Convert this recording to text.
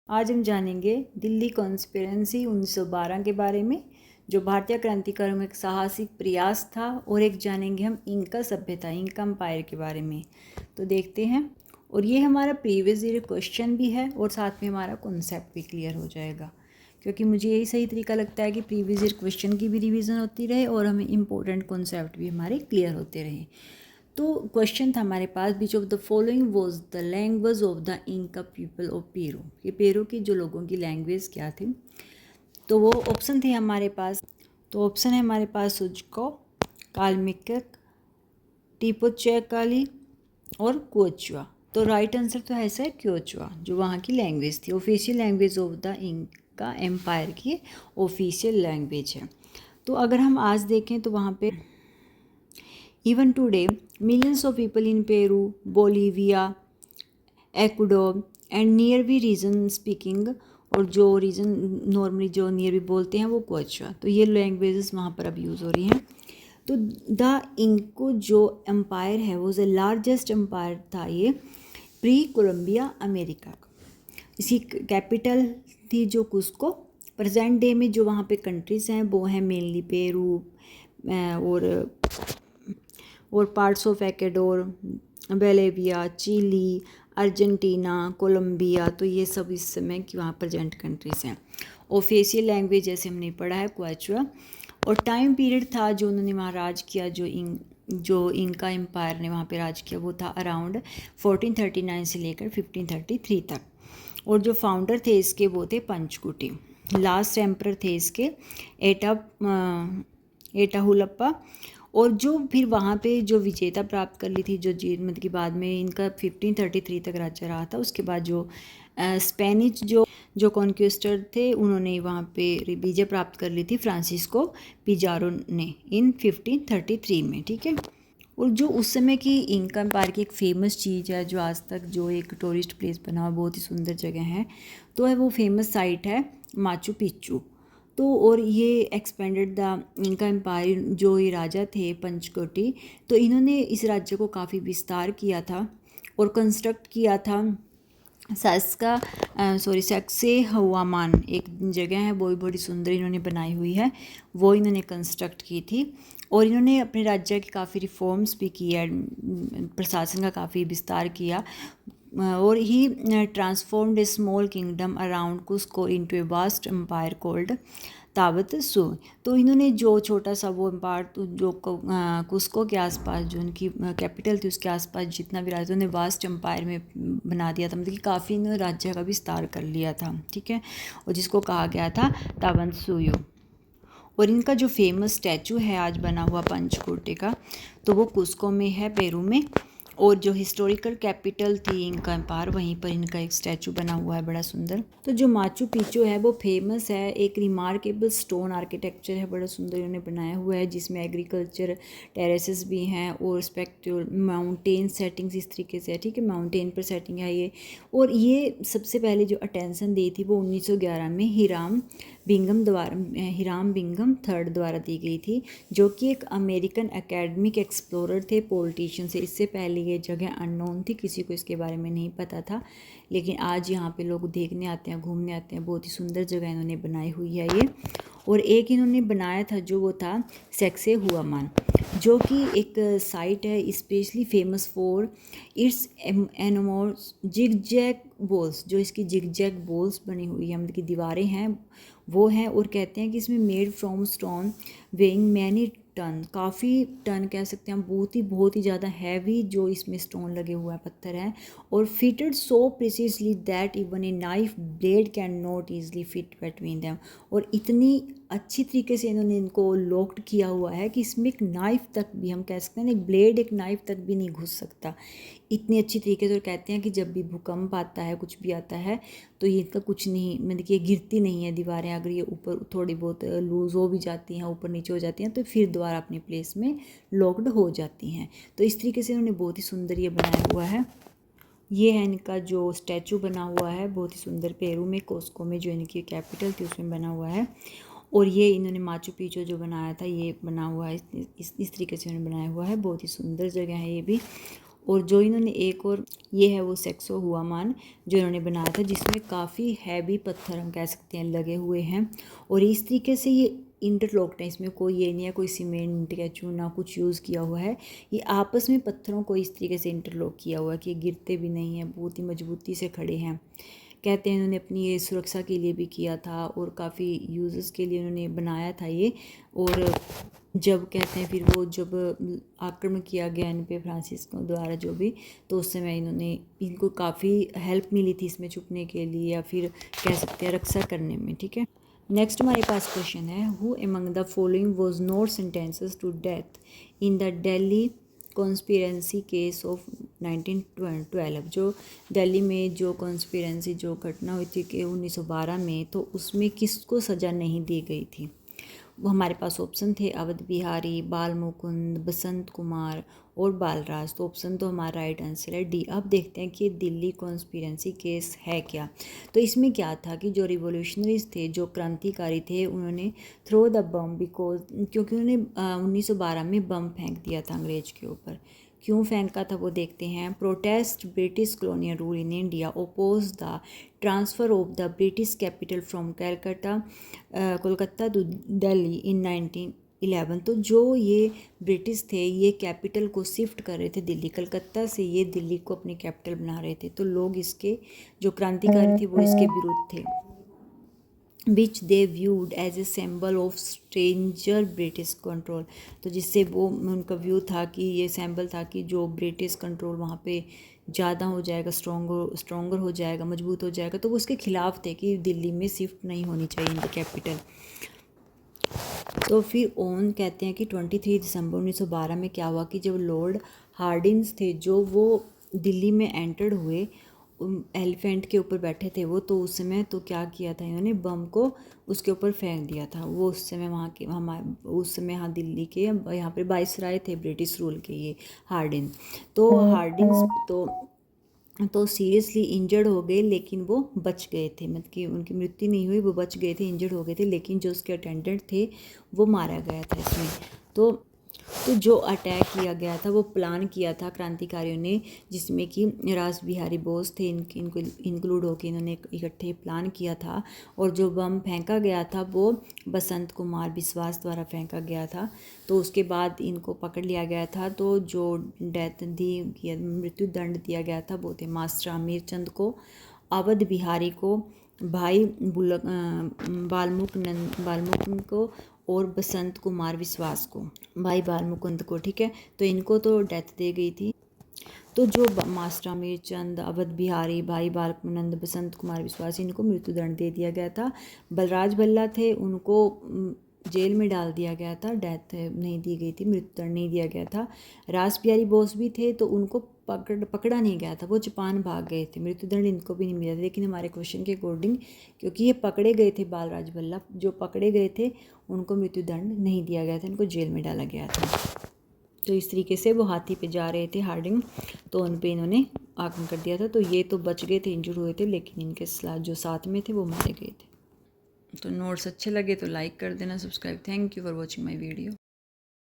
आज हम जानेंगे दिल्ली कॉन्स्पिरेंसी 1912 के बारे में, जो भारतीय क्रांतिकारियों में एक साहसिक प्रयास था। और एक जानेंगे हम इंका सभ्यता, इंका एम्पायर के बारे में। तो देखते हैं। और ये हमारा प्रीवियस ईयर क्वेश्चन भी है और साथ में हमारा कॉन्सेप्ट भी क्लियर हो जाएगा, क्योंकि मुझे यही सही तरीका लगता है कि प्रीवियस ईयर क्वेश्चन की भी रिवीजन होती रहे और हमें इंपॉर्टेंट कॉन्सेप्ट भी हमारे क्लियर होते रहे। तो क्वेश्चन था हमारे पास, which of the following was the language of the Inca people of Peru. ये पेरू की जो लोगों की लैंग्वेज क्या थी, तो वो ऑप्शन थे हमारे पास। तो ऑप्शन है हमारे पास सुजको, कालमिकक, टीपोचैकाली और क्योचुआ। तो राइट आंसर तो ऐसा है क्योचुआ, जो वहाँ की लैंग्वेज थी, official language of the Inca empire की ऑफिशियल लैंग्वेज है। तो अगर हम आज देखें तो वहाँ पे even today, millions of people in Peru, Bolivia, Ecuador and nearby region speaking, और जो रीजन नॉर्मली जो नियर भी बोलते हैं वो क्वेचुआ। तो ये लैंग्वेजेस वहाँ पर अब यूज़ हो रही हैं। तो द इंको जो एम्पायर है वो द लार्जेस्ट एम्पायर था ये प्री कोलंबिया अमेरिका का। इसकी कैपिटल थी जो कुस्को। प्रेजेंट डे में जो वहाँ पे कंट्रीज़ हैं वो हैं मेनली पेरू और parts of Ecuador, Bolivia, Chile, Argentina, Colombia. तो ये सब इस समय की वहाँ प्रेजेंट कंट्रीज़ हैं। ऑफिशियल लैंग्वेज जैसे हमने पढ़ा है क्वेचुआ। और टाइम पीरियड था जो उन्होंने वहाँ राज किया, जो इंका एम्पायर ने वहाँ पे राज किया, वो था अराउंड 1439 से लेकर 1533 तक। और जो फाउंडर थे इसके वो थे पंचकुटी। लास्ट एम्पर थे इसके एटाहुलप्पा। और जो फिर वहाँ पे जो विजेता प्राप्त कर ली थी, जो जीत मतलब कि बाद में इनका 1533 तक राज्य रहा था। उसके बाद जो स्पेनिश जो कॉन्क्विस्टर थे उन्होंने वहाँ पे विजय प्राप्त कर ली थी, फ्रांसिस्को पिजारो ने इन 1533 में। ठीक है। और जो उस समय की इंका एम्पायर की एक फेमस चीज़ है, जो आज तक जो एक टूरिस्ट प्लेस बना हुआ, बहुत ही सुंदर जगह है, तो है वो फेमस साइट है माचू पिच्चू। तो और ये एक्सपेंडेड द इंका एम्पायर, जो ये राजा थे पंचकोटी, तो इन्होंने इस राज्य को काफ़ी विस्तार किया था और कंस्ट्रक्ट किया था। सक्से हवामान एक जगह है, वो भी बड़ी सुंदर इन्होंने बनाई हुई है, वो इन्होंने कंस्ट्रक्ट की थी। और इन्होंने अपने राज्य की काफ़ी रिफॉर्म्स भी किया, प्रशासन का काफ़ी विस्तार किया। और he transformed a small kingdom around Cusco into a vast empire called ताबत सु। तो इन्होंने जो छोटा सा वो एम्पायर जो कुस्को के आसपास जो उनकी कैपिटल थी उसके आसपास जितना भी राज्य, उन्होंने वास्ट एम्पायर में बना दिया था, मतलब कि काफ़ी इन्होंने राज्य का विस्तार कर लिया था। ठीक है। और जिसको कहा गया था ताबंसुयो। और इनका जो फेमस स्टैचू है आज बना हुआ पंचकोटे का, तो वो कुस्को में है, पेरू में। और जो हिस्टोरिकल कैपिटल थी इंका एम्पायर, वहीं पर इनका एक स्टैचू बना हुआ है बड़ा सुंदर। तो जो माचू पिच्चू है वो फेमस है, एक रिमार्केबल स्टोन आर्किटेक्चर है, बड़ा सुंदर इन्होंने बनाया हुआ है, जिसमें एग्रीकल्चर टेरेसेस भी हैं और रिस्पेक्टिव माउंटेन सेटिंग्स इस तरीके से है। ठीक है, माउंटेन पर सेटिंग है ये। और ये सबसे पहले जो अटेंशन दी थी वो 1911 में हिराम बिंघम थर्ड द्वारा दी गई थी, जो कि एक अमेरिकन एकेडमिक एक्सप्लोरर थे, पॉलिटिशियन से। इससे पहले ये जगह अननोन थी, किसी को इसके बारे में नहीं पता था, लेकिन आज यहाँ पे लोग देखने आते हैं, घूमने आते हैं। बहुत ही सुंदर जगह इन्होंने बनाई हुई है ये। और एक इन्होंने बनाया था जो वो था सक्से हवामान, जो कि एक साइट है specially famous for its enormous zigzag walls. जो इसकी जिगजैग बॉल्स बनी हुई है, मतलब की दीवारें हैं वो हैं। और कहते हैं कि इसमें made from stone weighing many ton, काफ़ी टन कह सकते हैं, बहुत ही ज़्यादा हैवी जो इसमें स्टोन लगे हुआ है, पत्थर हैं। और fitted so precisely that even a knife blade can not easily fit between them. और इतनी अच्छी तरीके से इन्होंने इनको लॉक्ड किया हुआ है कि इसमें एक नाइफ तक भी, हम कह सकते हैं एक ब्लेड, एक नाइफ तक भी नहीं घुस सकता, इतनी अच्छी तरीके से। और कहते हैं कि जब भी भूकंप आता है, कुछ भी आता है, तो ये इनका कुछ नहीं, मतलब कि ये गिरती नहीं है दीवारें। अगर ये ऊपर थोड़ी बहुत लूज़ हो भी जाती हैं, ऊपर नीचे हो जाती हैं, तो फिर दोबारा अपनी प्लेस में लॉक्ड हो जाती हैं। तो इस तरीके से इन्होंने बहुत ही सुंदर ये बनाया हुआ है। ये है इनका जो स्टैचू बना हुआ है, बहुत ही सुंदर, पेरू में कोस्को में जो इनकी कैपिटल थी उसमें बना हुआ है। और ये इन्होंने माचू पिच्चू जो बनाया था ये बना हुआ है, इस तरीके से इन्होंने बनाया हुआ है। बहुत ही सुंदर जगह है ये भी। और जो इन्होंने एक और ये है वो सेक्सो हुआमान जो इन्होंने बनाया था, जिसमें काफ़ी हैवी पत्थर हम कह सकते हैं लगे हुए हैं और इस तरीके से ये इंटरलॉक्ड है। इसमें कोई ये नहीं है कोई सीमेंट या चूना कुछ यूज़ किया हुआ है, ये आपस में पत्थरों को इस तरीके से इंटरलॉक किया हुआ है कि ये गिरते भी नहीं हैं, बहुत ही मजबूती से खड़े हैं। कहते हैं इन्होंने अपनी ये सुरक्षा के लिए भी किया था और काफ़ी यूज़ेस के लिए उन्होंने बनाया था ये। और जब कहते हैं फिर वो जब आक्रमण किया गया इन पे फ्रांसिस्को द्वारा जो भी, तो उस समय इनको काफ़ी हेल्प मिली थी इसमें छुपने के लिए या फिर कह सकते हैं रक्षा करने में। ठीक है, नेक्स्ट हमारे पास क्वेश्चन है, who among the following was not sentences to death in the Delhi conspiracy case of 1912। जो दिल्ली में जो कॉन्स्पिरेंसी जो घटना हुई थी कि 1912 में, तो उसमें किसको सज़ा नहीं दी गई थी। वो हमारे पास ऑप्शन थे अवध बिहारी, बाल मुकुंद, बसंत कुमार और बालराज। तो ऑप्शन तो हमारा राइट आंसर है डी। अब देखते हैं कि दिल्ली कॉन्स्पिरेंसी केस है क्या। तो इसमें क्या था कि जो रिवोल्यूशनरीज थे, जो क्रांतिकारी थे, उन्होंने थ्रो द बम बिकॉज क्योंकि उन्होंने 1912 में बम फेंक दिया था अंग्रेज के ऊपर। क्यों फेंका था वो देखते हैं। Protest British colonial rule in India, oppose the transfer of the British capital from Kolkata to Delhi in 1911। तो जो ये ब्रिटिश थे ये कैपिटल को शिफ्ट कर रहे थे दिल्ली, कलकत्ता से ये दिल्ली को अपनी कैपिटल बना रहे थे। तो लोग इसके जो क्रांतिकारी थे वो इसके विरुद्ध थे, which they viewed as a symbol of stranger British control. तो जिससे वो उनका व्यू था कि ये सिंबल था कि जो ब्रिटिश कंट्रोल वहाँ पे ज़्यादा हो जाएगा, स्ट्रॉन्गर हो जाएगा, मजबूत हो जाएगा। तो वो उसके खिलाफ थे कि दिल्ली में शिफ्ट नहीं होनी चाहिए इनकी कैपिटल। तो फिर ऑन कहते हैं कि 23 दिसंबर 1912 में क्या हुआ कि जब लॉर्ड हार्डिंस थे जो वो दिल्ली में एंटर्ड हुए, एलिफेंट के ऊपर बैठे थे वो, तो उस समय तो क्या किया था इन्होंने, बम को उसके ऊपर फेंक दिया था। वो उस समय वहाँ के उस समय यहाँ दिल्ली के यहाँ पे वाइसराय थे ब्रिटिश रूल के ये हार्डिन। तो हार्डिंस तो सीरियसली इंजर्ड हो गए, लेकिन वो बच गए थे, मतलब कि उनकी मृत्यु नहीं हुई, वो बच गए थे, इंजर्ड हो गए थे, लेकिन जो उसके अटेंडेंट थे वो मारा गया था इसमें। तो जो अटैक किया गया था वो प्लान किया था क्रांतिकारियों ने, जिसमें कि रास बिहारी बोस थे, इनको इंक्लूड होकर इन्होंने इकट्ठे प्लान किया था। और जो बम फेंका गया था वो बसंत कुमार विश्वास द्वारा फेंका गया था। तो उसके बाद इनको पकड़ लिया गया था। तो जो डेथ मृत्यु दंड दिया गया था वो थे मास्टर अमीर चंद को, अवध बिहारी को, भाई बालमुकुंद को और बसंत कुमार विश्वास को, भाई बालमुकुंद को। ठीक है, तो इनको तो डेथ दे गई थी। तो जो मास्टर अमीर चंद, अवध बिहारी, भाई बालमुकुंद, बसंत कुमार विश्वास, इनको मृत्युदंड दे दिया गया था। बलराज भल्ला थे, उनको जेल में डाल दिया गया था, डेथ नहीं दी गई थी, मृत्युदंड नहीं दिया गया था। रास बिहारी बोस भी थे, तो उनको पकड़ा नहीं गया था, वो जापान भाग गए थे, मृत्युदंड इनको भी नहीं मिला था। लेकिन हमारे क्वेश्चन के अकॉर्डिंग क्योंकि ये पकड़े गए थे, बालराज भल्ला जो पकड़े गए थे उनको मृत्युदंड नहीं दिया गया था, इनको जेल में डाला गया था। तो इस तरीके से वो हाथी पे जा रहे थे हार्डिंग, तो उन पे इन्होंने आक्रमण कर दिया था। तो ये तो बच गए थे, इंजर्ड हुए थे, लेकिन इनके जो साथ में थे वो मारे गए थे। तो नोट्स अच्छे लगे तो लाइक कर देना, subscribe. Thank you for watching my video.